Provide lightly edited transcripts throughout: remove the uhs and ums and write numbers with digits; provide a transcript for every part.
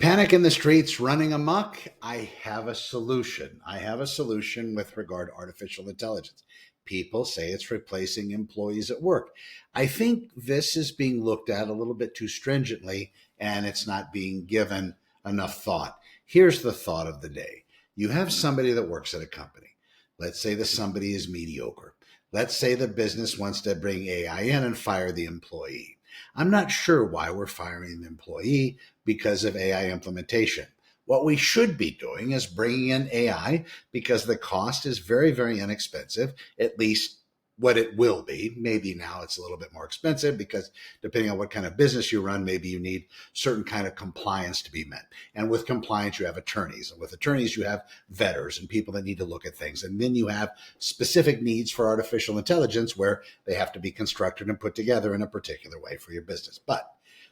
Panic in the streets running amok. I have a solution. I have a solution with regard to artificial intelligence. People say it's replacing employees at work. I think this is being looked at a little bit too stringently and it's not being given enough thought. Here's the thought of the day. You have somebody that works at a company. Let's say that somebody is mediocre. Let's say the business wants to bring AI in and fire the employee. I'm not sure why we're firing the employee because of AI implementation. What we should be doing is bringing in AI because the cost is very, very inexpensive, at least what it will be. Maybe now it's a little bit more expensive because depending on what kind of business you run, maybe you need certain kind of compliance to be met. And with compliance, you have attorneys. And with attorneys, you have vetters and people that need to look at things. And then you have specific needs for artificial intelligence where they have to be constructed and put together in a particular way for your business. But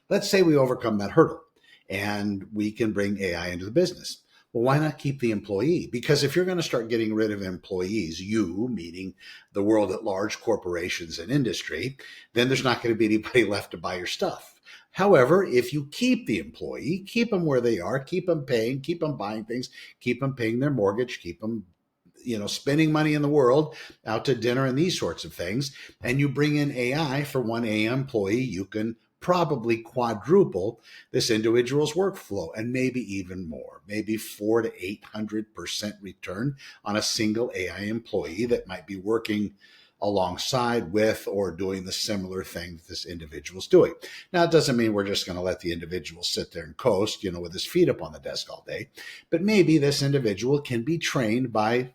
let's say we overcome that hurdle and we can bring AI into the business. Well, why not keep the employee? Because if you're going to start getting rid of employees, you, meaning the world at large, corporations and industry, then there's not going to be anybody left to buy your stuff. However, if you keep the employee, keep them where they are, keep them paying, keep them buying things, keep them paying their mortgage, keep them spending money in the world, out to dinner and these sorts of things, and you bring in AI for one AI employee, you can probably quadruple this individual's workflow and maybe even more, maybe 400 to 800% return on a single AI employee that might be working alongside with or doing the similar thing that this individual's doing. Now, it doesn't mean we're just going to let the individual sit there and coast, with his feet up on the desk all day, but maybe this individual can be trained by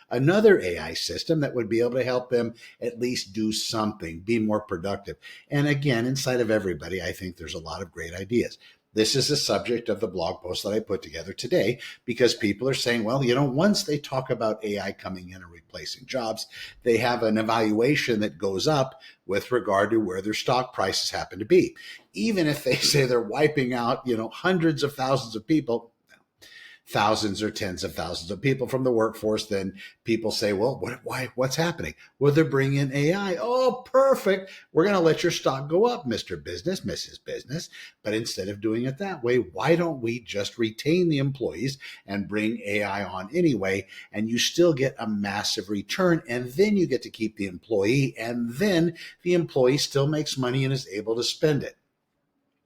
another AI system that would be able to help them at least do something, be more productive. And again, inside of everybody, I think there's a lot of great ideas. This is the subject of the blog post that I put together today because people are saying, well, once they talk about AI coming in and replacing jobs, they have an evaluation that goes up with regard to where their stock prices happen to be. Even if they say they're wiping out, hundreds of thousands of people, thousands or tens of thousands of people from the workforce, then people say, well, what's happening? Well, they're bringing in AI. Oh, perfect. We're going to let your stock go up, Mr. Business, Mrs. Business. But instead of doing it that way, why don't we just retain the employees and bring AI on anyway? And you still get a massive return. And then you get to keep the employee. And then the employee still makes money and is able to spend it.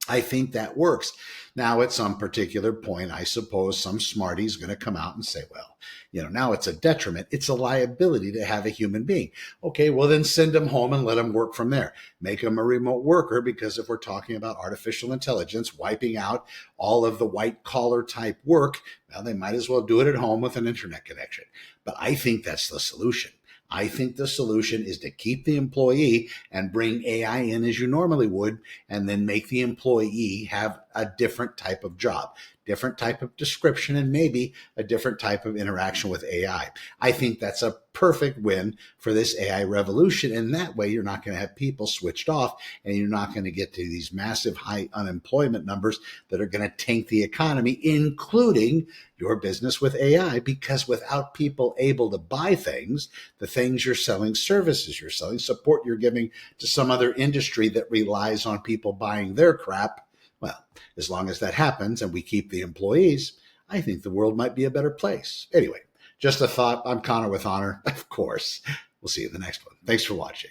I think that works. Now, at some particular point, I suppose some smarty is going to come out and say, well, now it's a detriment. It's a liability to have a human being. Okay, well, then send them home and let them work from there. Make them a remote worker, because if we're talking about artificial intelligence wiping out all of the white collar type work, well, they might as well do it at home with an internet connection. But I think that's the solution. I think the solution is to keep the employee and bring AI in as you normally would, and then make the employee have a different type of job, different type of description, and maybe a different type of interaction with AI. I think that's a perfect win for this AI revolution. And that way, you're not going to have people switched off, and you're not going to get to these massive high unemployment numbers that are going to tank the economy, including your business with AI, because without people able to buy things, the things you're selling, services you're selling, support you're giving to some other industry that relies on people buying their crap, well, as long as that happens and we keep the employees, I think the world might be a better place. Anyway, just a thought. I'm Connor with Honor, of course. We'll see you in the next one. Thanks for watching.